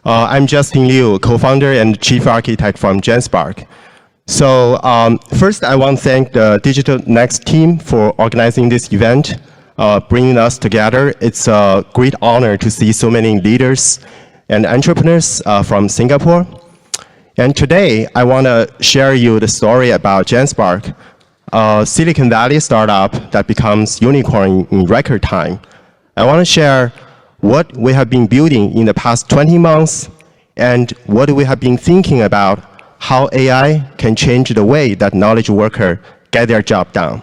I'm Justin Liu, co-founder and chief architect from Genspark. So first, I want to thank the Digital NEX team for organizing this event, bringing us together. It's a great honor to see so many leaders and entrepreneurs from Singapore. And today, I want to share you the story about Genspark, a Silicon Valley startup that becomes unicorn in record time. I want to share what we have been building in the past 20 months and what we have been thinking about how AI can change the way that knowledge workers get their job done.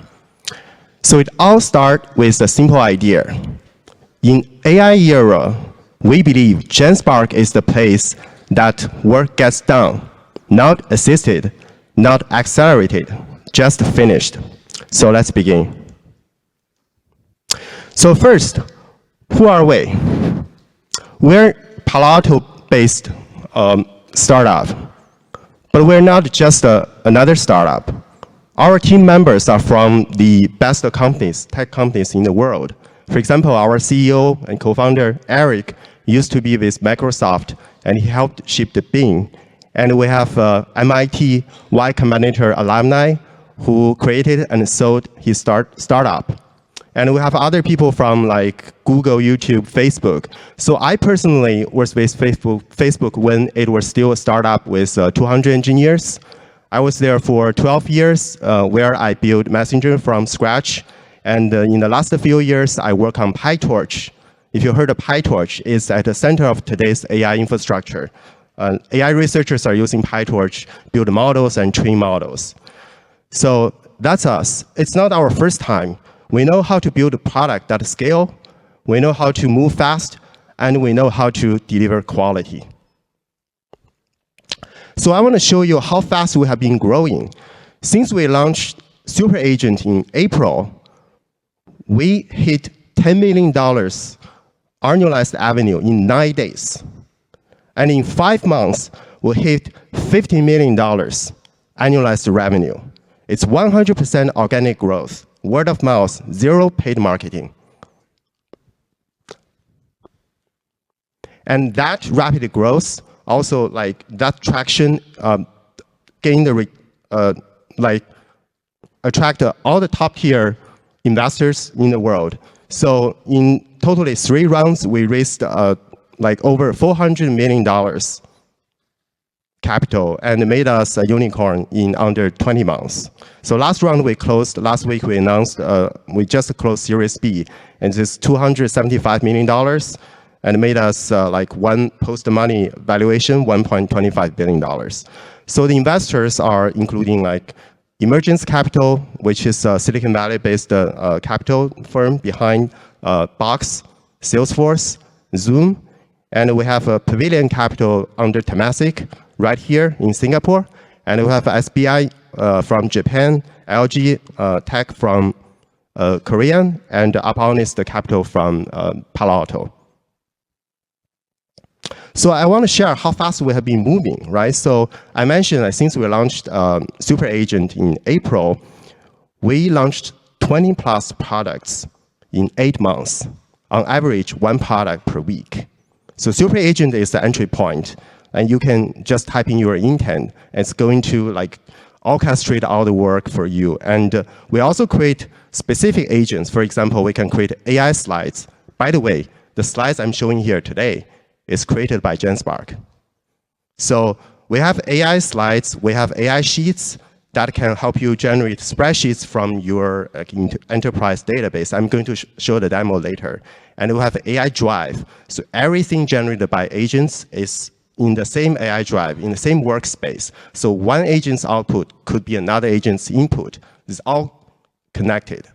So it all starts with a simple idea. In AI era, we believe Genspark is the place that work gets done, not assisted, not accelerated, just finished. So let's begin. So first, who are we? We're Palo Alto-based startup, but we're not just another startup. Our team members are from the best companies, tech companies in the world. For example, our CEO and co-founder, Eric, used to be with Microsoft, and he helped ship the Bing. And we have MIT Y Combinator alumni who created and sold his startup. And we have other people from like Google, YouTube, Facebook. So I personally was with Facebook when it was still a startup with 200 engineers. I was there for 12 years where I built Messenger from scratch. And in the last few years, I work on PyTorch. If you heard of PyTorch, it's at the center of today's AI infrastructure. AI researchers are using PyTorch, build models and train models. So that's us. It's not our first time. We know how to build a product that scale, we know how to move fast, and we know how to deliver quality. So I want to show you how fast we have been growing. Since we launched Super Agent in April, we hit $10 million annualized revenue in 9 days. And in 5 months, we hit $50 million annualized revenue. It's 100% organic growth. Word of mouth, zero paid marketing. And that rapid growth, also like that traction, gained attract all the top tier investors in the world. So in totally 3 rounds, we raised like over $400 million capital and made us a unicorn in under 20 months. So last round we closed, last week we announced, we just closed Series B, and this $275 million, and made us like one post-money valuation, $1.25 billion. So the investors are including like Emergence Capital, which is a Silicon Valley-based capital firm behind Box, Salesforce, Zoom, and we have a Pavilion Capital under Temasek, right here in Singapore, and we have SBI from Japan, LG Tech from Korea, and Aponist Capital from Palo Alto. So I want to share how fast we have been moving, right? So I mentioned that since we launched Super Agent in April, we launched 20 plus products in 8 months, on average 1 product per week. So Super Agent is the entry point. And you can just type in your intent. It's going to like orchestrate all the work for you. And we also create specific agents. For example, we can create AI slides. By the way, the slides I'm showing here today is created by Genspark. So we have AI slides, we have AI sheets that can help you generate spreadsheets from your enterprise database. I'm going to show the demo later. And we have AI drive. So everything generated by agents is in the same AI drive, in the same workspace. So one agent's output could be another agent's input. It's all connected.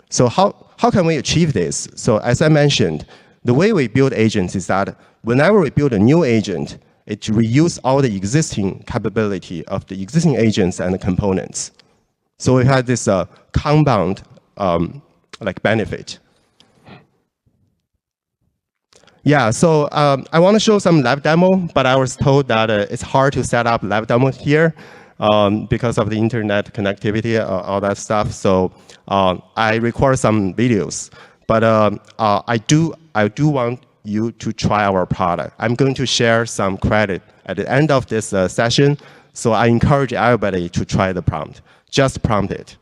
So how can we achieve this? So as I mentioned, the way we build agents is that whenever we build a new agent, it reuses all the existing capability of the existing agents and the components. So we have this compound like benefit. Yeah, so I want to show some live demo, but I was told that it's hard to set up live demo here because of the internet connectivity, all that stuff. So I record some videos, but I do want you to try our product. I'm going to share some credit at the end of this session, so I encourage everybody to try the prompt. Just prompt it.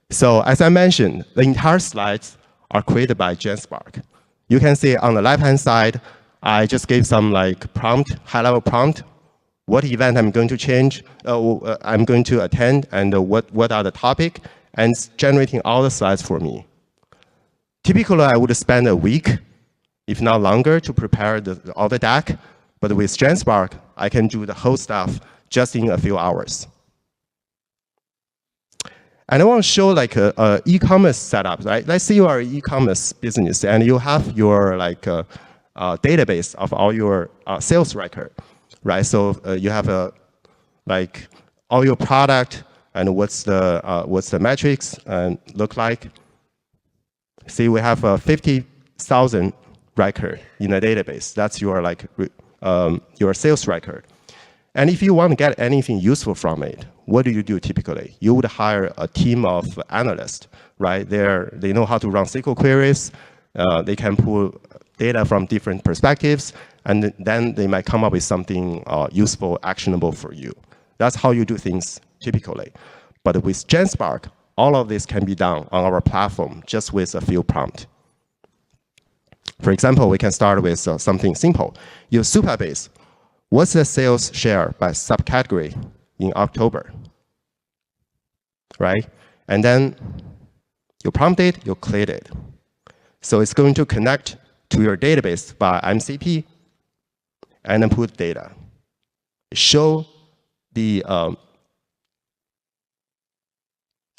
So as I mentioned, the entire slides are created by Genspark. You can see on the left-hand side, I just gave some like prompt, high-level prompt, what event I'm going to change, I'm going to attend, and what are the topic, and it's generating all the slides for me. Typically, I would spend a week, if not longer, to prepare all the deck. But with Genspark, I can do the whole stuff just in a few hours. And I want to show like a e-commerce setup, right? Let's say you are an e-commerce business and you have your like database of all your sales record, right? So you have like all your product and what's the metrics look like. See, we have 50,000 record in a database. That's your like your sales record. And if you want to get anything useful from it, what do you do typically? You would hire a team of analysts, right? They know how to run SQL queries. They can pull data from different perspectives, and then they might come up with something useful, actionable for you. That's how you do things typically. But with Genspark, all of this can be done on our platform just with a few prompts. For example, we can start with something simple. Your Supabase. What's the sales share by subcategory in October, right? And then you prompt it, you click it. So it's going to connect to your database by MCP and then put data. Show the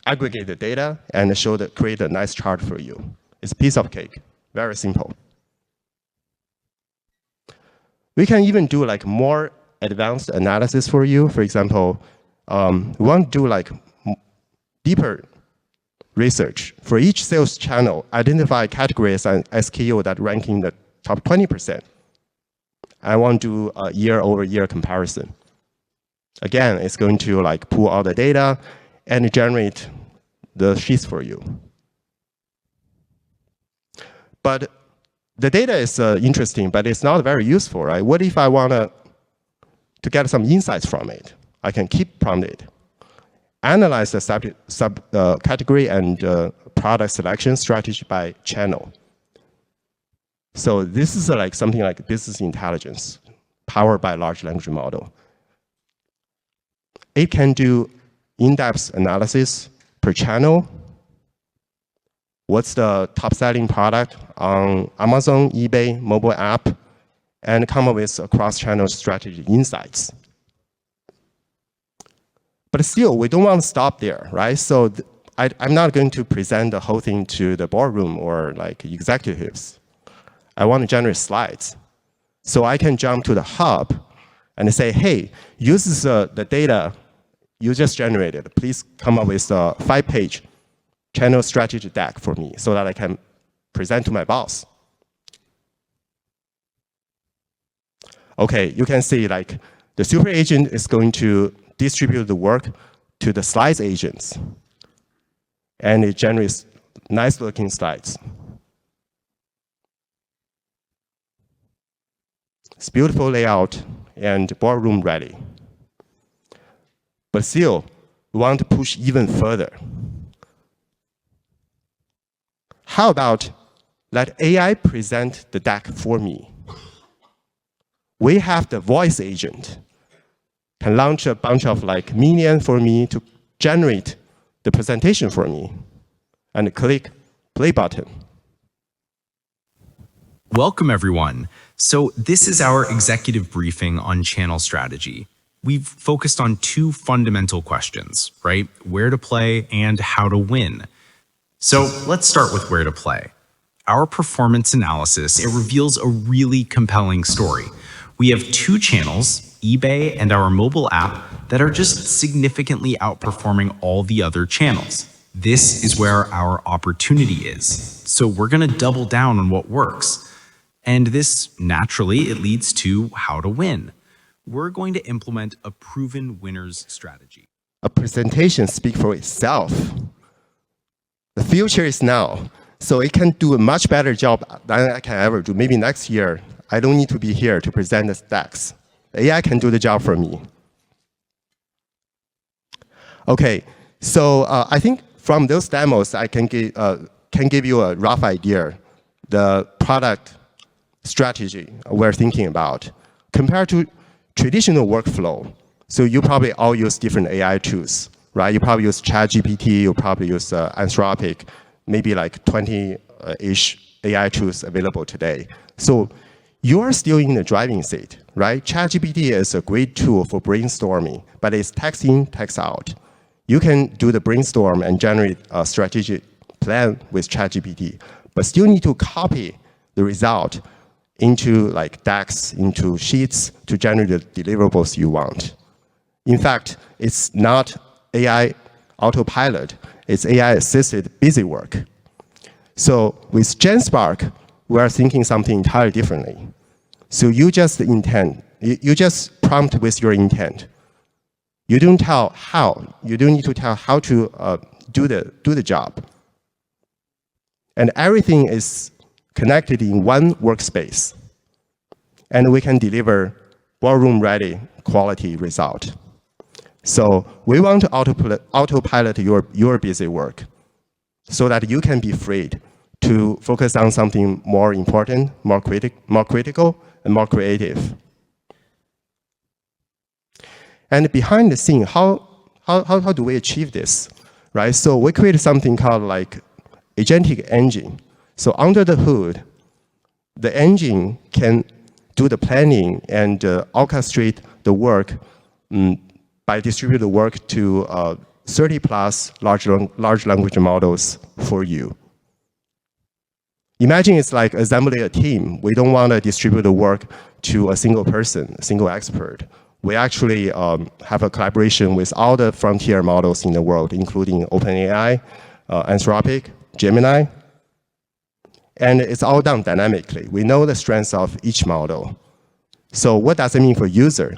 aggregated data and create a nice chart for you. It's a piece of cake, very simple. We can even do like more advanced analysis for you. For example, we want to do like deeper research. For each sales channel, identify categories and SKU that rank in the top 20%. I want to do a year-over-year comparison. Again, it's going to like pull all the data and generate the sheets for you. But the data is interesting, but it's not very useful, right? What if I want to get some insights from it? I can keep prompted. Analyze the subcategory and product selection strategy by channel. So this is like something like business intelligence powered by large language model. It can do in-depth analysis per channel. What's the top-selling product on Amazon, eBay, mobile app, and come up with a cross-channel strategy insights. But still, we don't want to stop there, right? So I'm not going to present the whole thing to the boardroom or like executives. I want to generate slides. So I can jump to the hub and say, hey, use the data you just generated. Please come up with a 5-page channel strategy deck for me so that I can present to my boss. Okay, you can see like the super agent is going to distribute the work to the slides agents. And it generates nice looking slides. It's beautiful layout and boardroom ready. But still, we want to push even further. How about let AI present the deck for me? We have the voice agent. Can launch a bunch of like minion for me to generate the presentation for me. And click play button. Welcome, everyone. So this is our executive briefing on channel strategy. We've focused on two fundamental questions, right? Where to play and how to win. So let's start with where to play. Our performance analysis, it reveals a really compelling story. We have two channels, eBay and our mobile app, that are just significantly outperforming all the other channels. This is where our opportunity is. So we're going to double down on what works. And this, naturally, it leads to how to win. We're going to implement a proven winners strategy. A presentation speaks for itself. The future is now. So it can do a much better job than I can ever do. Maybe next year, I don't need to be here to present the stacks. AI can do the job for me. Okay, so I think from those demos, I can give you a rough idea, the product strategy we're thinking about. Compared to traditional workflow, so you probably all use different AI tools, right? You probably use ChatGPT, you probably use Anthropic, maybe like 20-ish AI tools available today. So you're still in the driving seat, right? ChatGPT is a great tool for brainstorming, but it's text in, text out. You can do the brainstorm and generate a strategic plan with ChatGPT, but still need to copy the result into like decks, into sheets to generate the deliverables you want. In fact, it's not AI autopilot, it's AI-assisted busy work. So with Genspark, we are thinking something entirely differently. So you just you just prompt with your intent. You don't tell how. You don't need to tell how to do the job. And everything is connected in one workspace. And we can deliver ballroom-ready quality result. So we want to autopilot your busy work so that you can be freed to focus on something more important, more critical, and more creative. And behind the scene, how do we achieve this, right? So we created something called like agentic engine. So under the hood, the engine can do the planning and orchestrate the work by distributing the work to 30 plus large language models for you. Imagine it's like assembling a team. We don't want to distribute the work to a single person, a single expert. We actually have a collaboration with all the frontier models in the world, including OpenAI, Anthropic, Gemini. And it's all done dynamically. We know the strengths of each model. So what does it mean for user?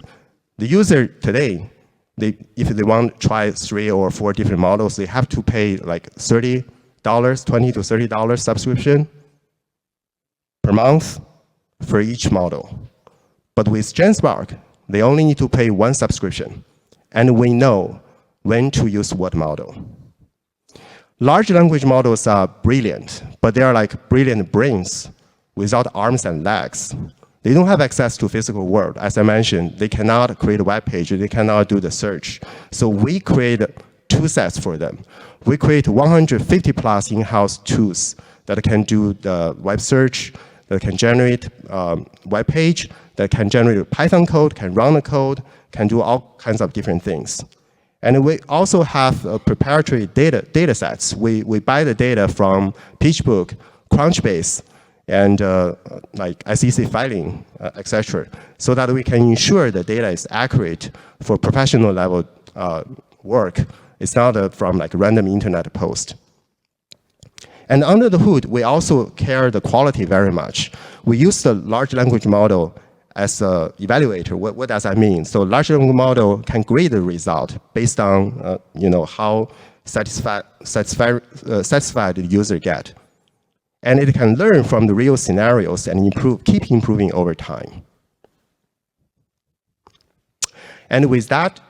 The user today, if they want to try 3 or 4 different models, they have to pay like $30, $20 to $30 subscription per month for each model. But with Genspark, they only need to pay 1 subscription. And we know when to use what model. Large language models are brilliant, but they are like brilliant brains without arms and legs. They don't have access to physical world. As I mentioned, they cannot create a web page, they cannot do the search. So we create 2 sets for them. We create 150 plus in-house tools that can do the web search, that can generate web page, that can generate Python code, can run the code, can do all kinds of different things. And we also have proprietary data sets. We buy the data from PageBook, Crunchbase, and like SEC filing, etc., so that we can ensure the data is accurate for professional level work. It's not from like random internet post. And under the hood, we also care the quality very much. We use the large language model as an evaluator. What does that mean? So large language model can grade the result based on how satisfied the user get. And it can learn from the real scenarios and keep improving over time. And with that,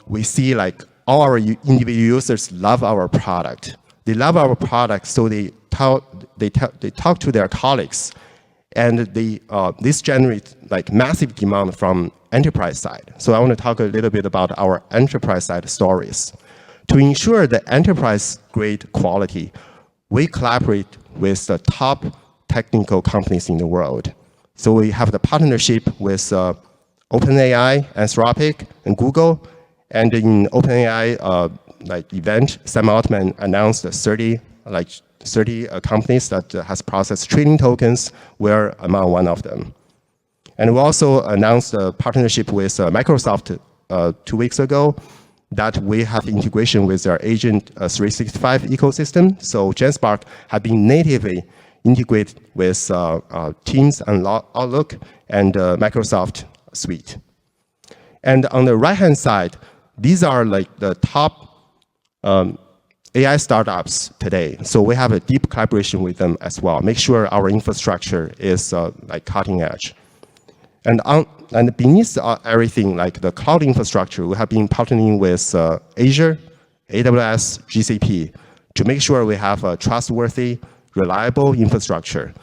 we see like all our individual users love our product. They love our product, so they talk to their colleagues, and this generates like massive demand from enterprise side. So I want to talk a little bit about our enterprise side stories. To ensure the enterprise grade quality, we collaborate with the top technical companies in the world. So we have the partnership with OpenAI, Anthropic, and Google. And in OpenAI event, Sam Altman announced 30 companies that has processed trading tokens. We're among one of them. And we also announced a partnership with Microsoft 2 weeks ago that we have integration with their Agent 365 ecosystem. So Genspark have been natively integrated with Teams and Outlook and Microsoft Suite. And on the right-hand side, these are like the top AI startups today. So we have a deep collaboration with them as well. Make sure our infrastructure is like cutting edge. And beneath everything, like the cloud infrastructure, we have been partnering with Azure, AWS, GCP to make sure we have a trustworthy, reliable infrastructure.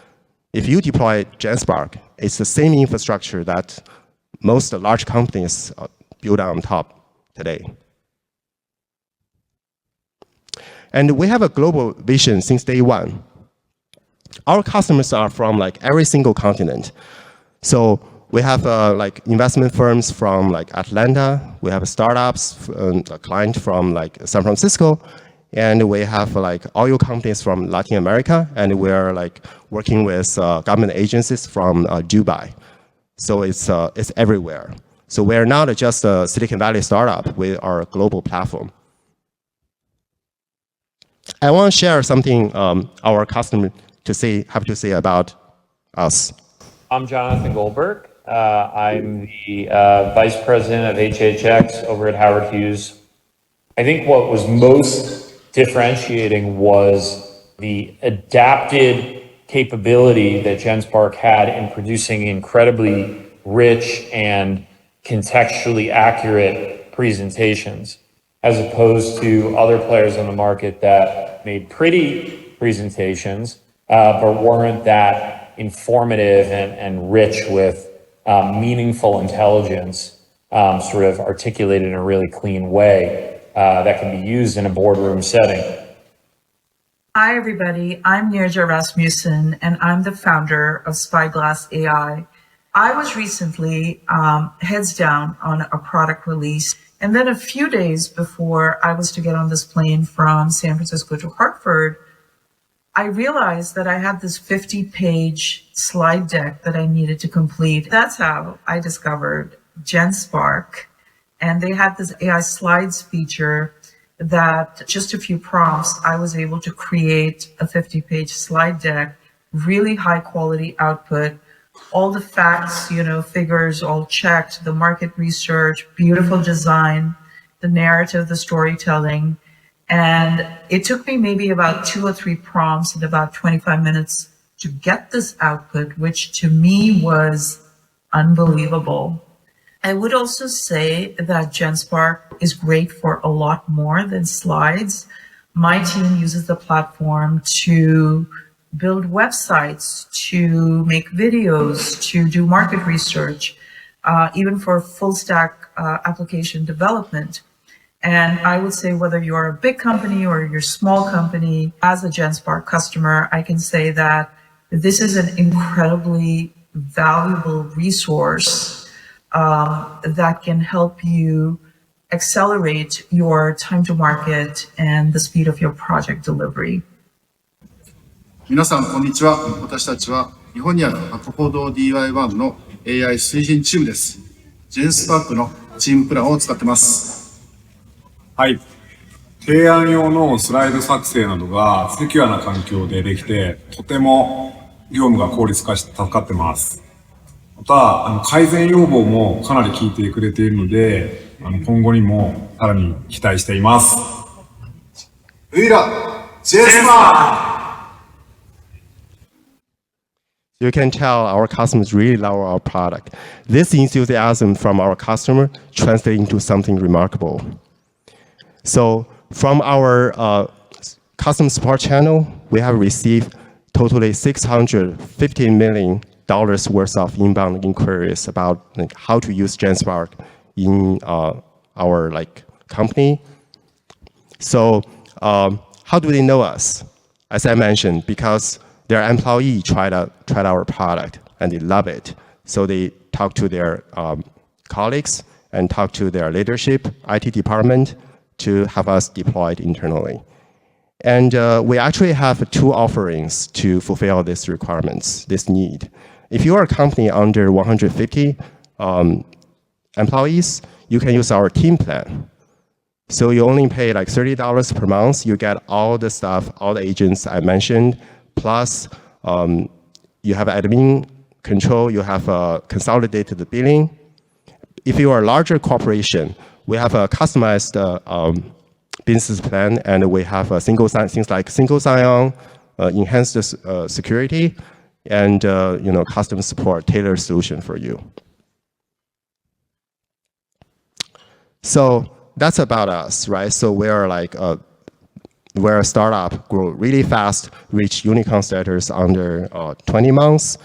If you deploy Genspark, it's the same infrastructure that most large companies build on top today. And we have a global vision since day one. Our customers are from like every single continent. So we have like investment firms from like Atlanta. We have startups, a client from like San Francisco, and we have like oil companies from Latin America, and we're like working with government agencies from Dubai. So it's everywhere. So we're not just a Silicon Valley startup. We are a global platform. I want to share something our customer have to say about us. I'm Jonathan Goldberg. I'm the Vice President of HHX over at Howard Hughes. I think what was most differentiating was the adapted capability that Genspark had in producing incredibly rich and contextually accurate presentations, as opposed to other players on the market that made pretty presentations, but weren't that informative and rich with meaningful intelligence, sort of articulated in a really clean way that can be used in a boardroom setting. Hi, everybody. I'm Nirja Rasmussen, and I'm the founder of Spyglass AI. I was recently heads down on a product release. And then a few days before I was to get on this plane from San Francisco to Hartford, I realized that I had this 50-page slide deck that I needed to complete. That's how I discovered Genspark. And they had this AI slides feature that just a few prompts, I was able to create a 50-page slide deck, really high quality output, all the facts, figures all checked, the market research, beautiful design, the narrative, the storytelling. And it took me maybe about 2 or 3 prompts and about 25 minutes to get this output, which to me was unbelievable. I would also say that Genspark is great for a lot more than slides. My team uses the platform to build websites, to make videos, to do market research, even for full stack application development. And I would say whether you're a big company or you're a small company, as a Genspark customer, I can say that this is an incredibly valuable resource that can help you accelerate your time to market and the speed of your project delivery. 皆さん、こんにちは。私たちは日本にある博報堂 DY1 の AI 推進チームです。Genspark のチームプランを使ってます。はい。提案用のスライド作成などがセキュアな環境でできて、とても業務が効率化して助かってます。また、改善要望もかなり聞いてくれているので、今後にもさらに期待しています。ウイラ、Genspark! You can tell our customers really love our product. This enthusiasm from our customer translates into something remarkable. So from our customer support channel, we have received totally $650 million worth of inbound inquiries about how to use Genspark in our company. So how do they know us? As I mentioned, because their employee tried our product and they love it. So they talk to their colleagues and talk to their leadership, IT department, to have us deployed internally. And we actually have 2 offerings to fulfill these requirements, this need. If you are a company under 150 employees, you can use our team plan. So you only pay like $30 per month. You get all the stuff, all the agents I mentioned, plus you have admin control, you have consolidated billing. If you are a larger corporation, we have a customized business plan, and we have a single sign, things like single sign-on, enhanced security, and custom support, tailored solution for you. So that's about us, right? So we're like we're a startup, grow really fast, reach unicorn status under 20 months,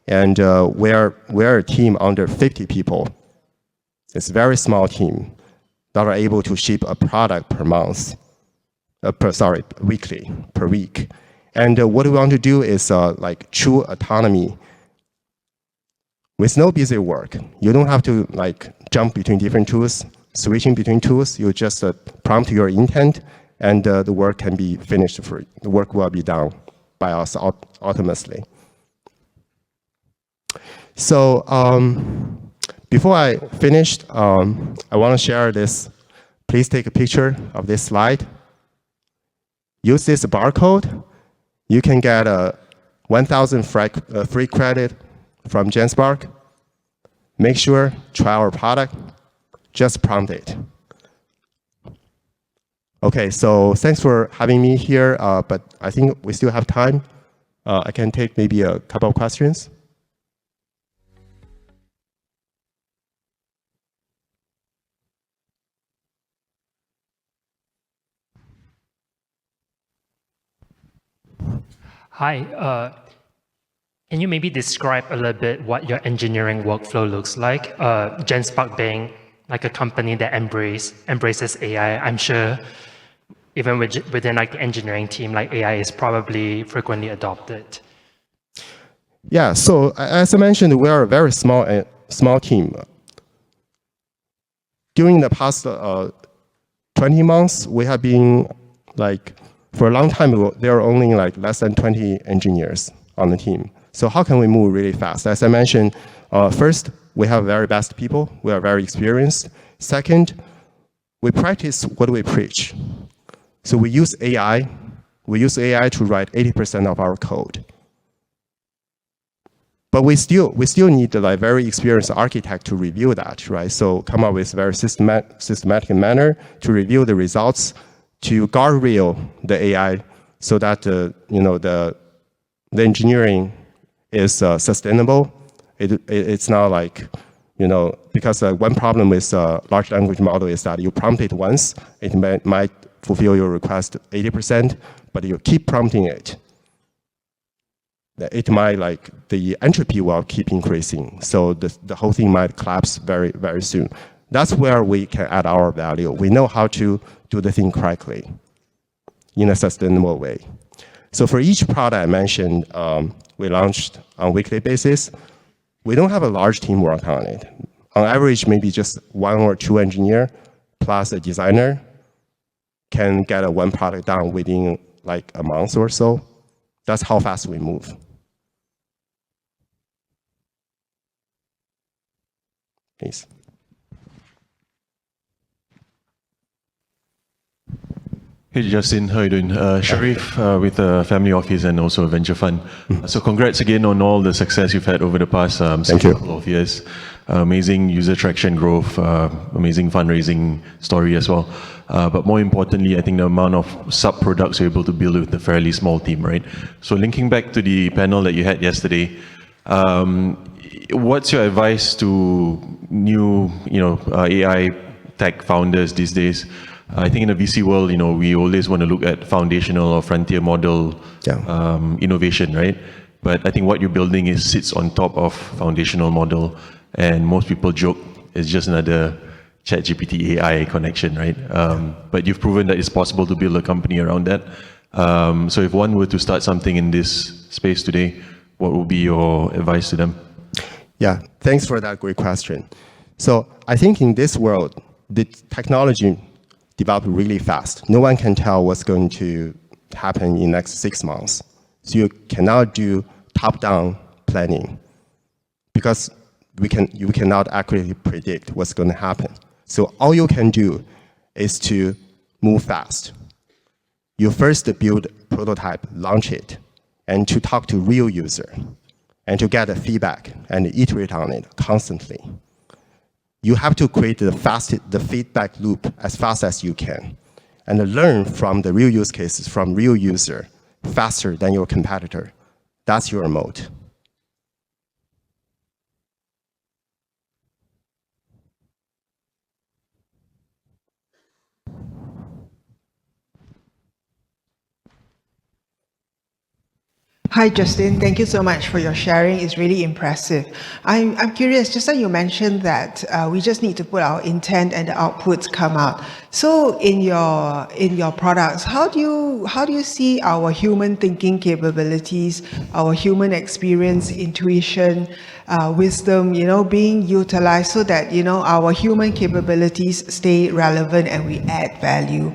and we're a team under 50 people. It's a very small team that are able to ship a product per month, weekly, per week. And what we want to do is like true autonomy with no busy work. You don't have to like jump between different tools, switching between tools. You just prompt your intent, and the work can be finished for you. The work will be done by us autonomously. So before I finish, I want to share this. Please take a picture of this slide. Use this barcode. You can get 1,000 free credit from Genspark. Make sure, try our product, just prompt it. Okay, so thanks for having me here, but I think we still have time. I can take maybe a couple of questions. Hi, can you maybe describe a little bit what your engineering workflow looks like? Genspark being like a company that embraces AI, I'm sure even within like the engineering team, like AI is probably frequently adopted. Yeah, so as I mentioned, we are a very small team. During the past 20 months, we have been like, for a long time, there are only like less than 20 engineers on the team. So how can we move really fast? As I mentioned, first, we have very best people. We are very experienced. Second, we practice what we preach. So we use AI. We use AI to write 80% of our code. But we still need like very experienced architect to review that, right? So come up with very systematic manner to review the results, to guardrail the AI so that the engineering is sustainable. It's not like, because one problem with large language model is that you prompt it once, it might fulfill your request 80%, but you keep prompting it. It might like the entropy will keep increasing. So the whole thing might collapse very, very soon. That's where we can add our value. We know how to do the thing correctly in a sustainable way. So for each product I mentioned, we launched on a weekly basis. We don't have a large team work on it. On average, maybe just 1 or 2 engineers plus a designer can get one product done within like a month or so. That's how fast we move. Please. Hey Justin, how are you doing? Sharif with a family office and also a venture fund. So congrats again on all the success you've had over the past couple of years. Amazing user traction growth, amazing fundraising story as well. But more importantly, I think the amount of sub-products you're able to build with a fairly small team, right? So linking back to the panel that you had yesterday, what's your advice to new AI tech founders these days? I think in the VC world, we always want to look at foundational or frontier model innovation, right? But I think what you're building sits on top of foundational model, and most people joke it's just another ChatGPT AI connection, right? But you've proven that it's possible to build a company around that. So if one were to start something in this space today, what would be your advice to them? Yeah, thanks for that great question. So I think in this world, the technology develop really fast. No one can tell what's going to happen in the next 6 months. So you cannot do top-down planning because you cannot accurately predict what's going to happen. So all you can do is to move fast. You first build a prototype, launch it, and to talk to real user, and to get the feedback and iterate on it constantly. You have to create the feedback loop as fast as you can. and learn from the real use cases from real user faster than your competitor. That's your moat. Hi, Justin. Thank you so much for your sharing. It's really impressive. I'm curious, just like you mentioned that we just need to put our intent and the outputs come out. So in your products, how do you see our human thinking capabilities, our human experience, intuition, wisdom, being utilized so that, our human capabilities stay relevant and we add value?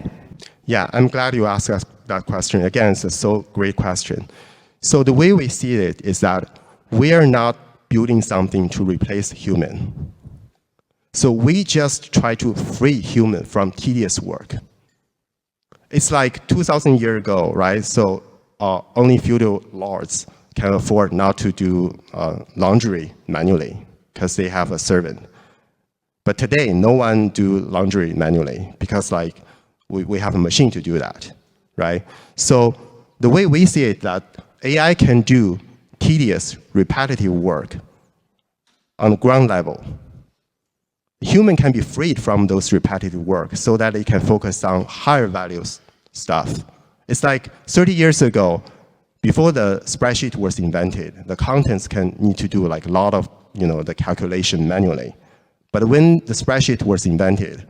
Yeah, I'm glad you asked us that question. Again, it's a so great question. So the way we see it is that we are not building something to replace human. So we just try to free human from tedious work. It's like 2,000 years ago, right? So only feudal lords can afford not to do laundry manually because they have a servant. But today, no one do laundry manually because like we have a machine to do that, right? So the way we see it that AI can do tedious, repetitive work on the ground level. Human can be freed from those repetitive work so that they can focus on higher value stuff. It's like 30 years ago, before the spreadsheet was invented, the accountants can need to do like a lot of the calculation manually. But when the spreadsheet was invented,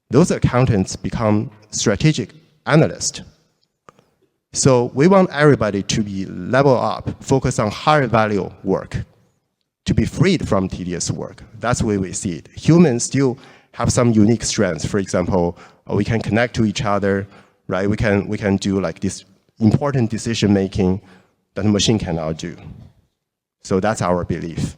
those accountants become strategic analysts. So we want everybody to be level up, focus on higher value work, to be freed from tedious work. That's the way we see it. Humans still have some unique strengths. For example, we can connect to each other, right? We can do like this important decision making that a machine cannot do. So that's our belief.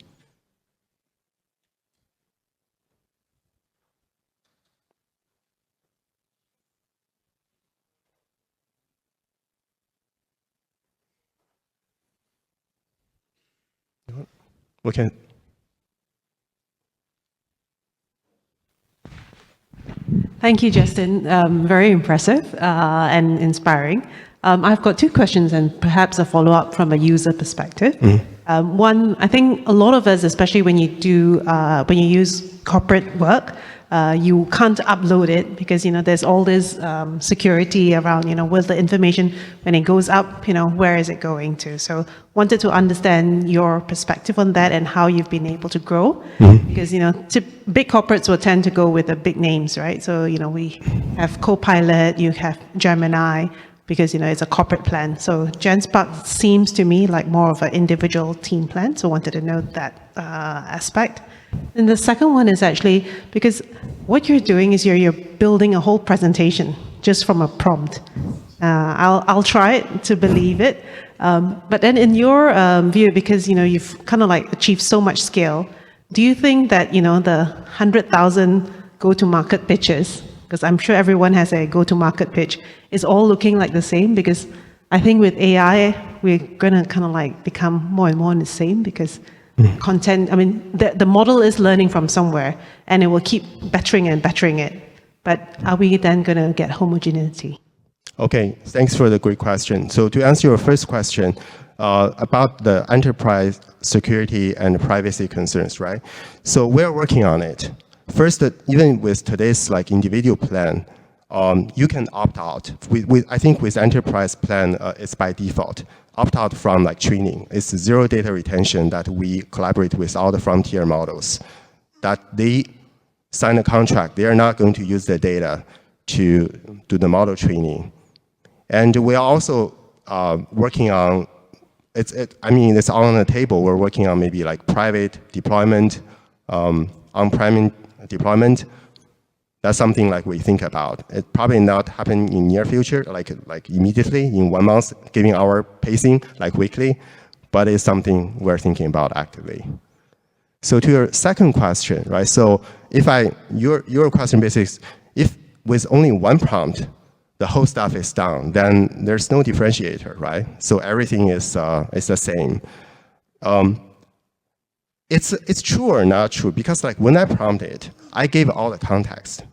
We can. Thank you, Justin. Very impressive and inspiring. I've got two questions and perhaps a follow-up from a user perspective. One, I think a lot of us, especially when you use corporate work, you can't upload it because there's all this security around with the information when it goes up, where is it going to? So wanted to understand your perspective on that and how you've been able to grow, because big corporates will tend to go with the big names, right? So we have Copilot, you have Gemini, because it's a corporate plan. So Genspark seems to me like more of an individual team plan. So wanted to know that aspect. And the second one is actually because what you're doing is you're building a whole presentation just from a prompt. I'll try it to believe it. But then in your view, because you've kind of like achieved so much scale, do you think that the 100,000 go-to-market pitches, because I'm sure everyone has a go-to-market pitch, is all looking like the same? Because I think with AI, we're going to kind of like become more and more the same because content, the model is learning from somewhere and it will keep bettering and bettering it. But are we then going to get homogeneity? Okay, thanks for the great question. So to answer your first question about the enterprise security and privacy concerns, right? So we're working on it. First, even with today's like individual plan, you can opt out. I think with enterprise plan, it's by default. Opt out from like training. It's zero data retention that we collaborate with all the frontier models. That they sign a contract, they are not going to use the data to do the model training. And we are also working on, it's all on the table. We're working on maybe like private deployment, on-prem deployment. That's something like we think about. It probably not happen in near future, like immediately in 1 month, giving our pacing like weekly, but it's something we're thinking about actively. So to your second question, right? So if your question basically is, if with only one prompt, the whole stuff is done, then there's no differentiator, right? So everything is the same. It's true or not true, because like when I prompted, I gave all the context.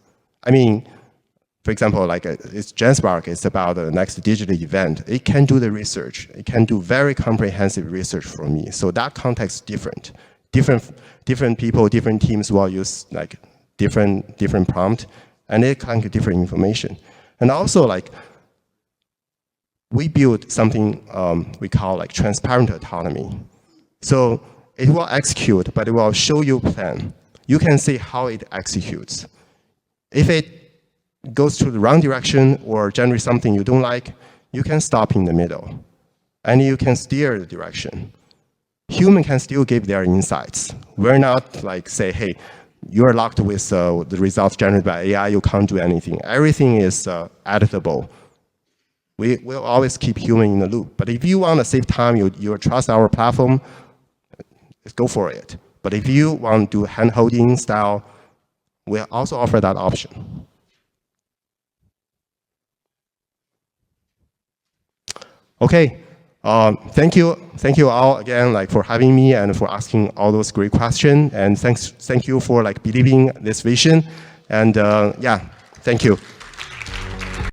For example, like it's Genspark, it's about the next digital event. It can do the research. It can do very comprehensive research for me. So that context is different. Different people, different teams will use like different prompt, and it can get different information. And also like, we build something we call like transparent autonomy. So it will execute, but it will show you plan. You can see how it executes. If it goes to the wrong direction or generate something you don't like, you can stop in the middle. And you can steer the direction. Human can still give their insights. We're not like say, hey, you're locked with the results generated by AI, you can't do anything. Everything is editable. We will always keep human in the loop. But if you want to save time, you trust our platform, go for it. But if you want to do hand-holding style, we also offer that option. Okay, thank you all again like for having me and for asking all those great questions. And thank you for like believing this vision. And yeah, thank you.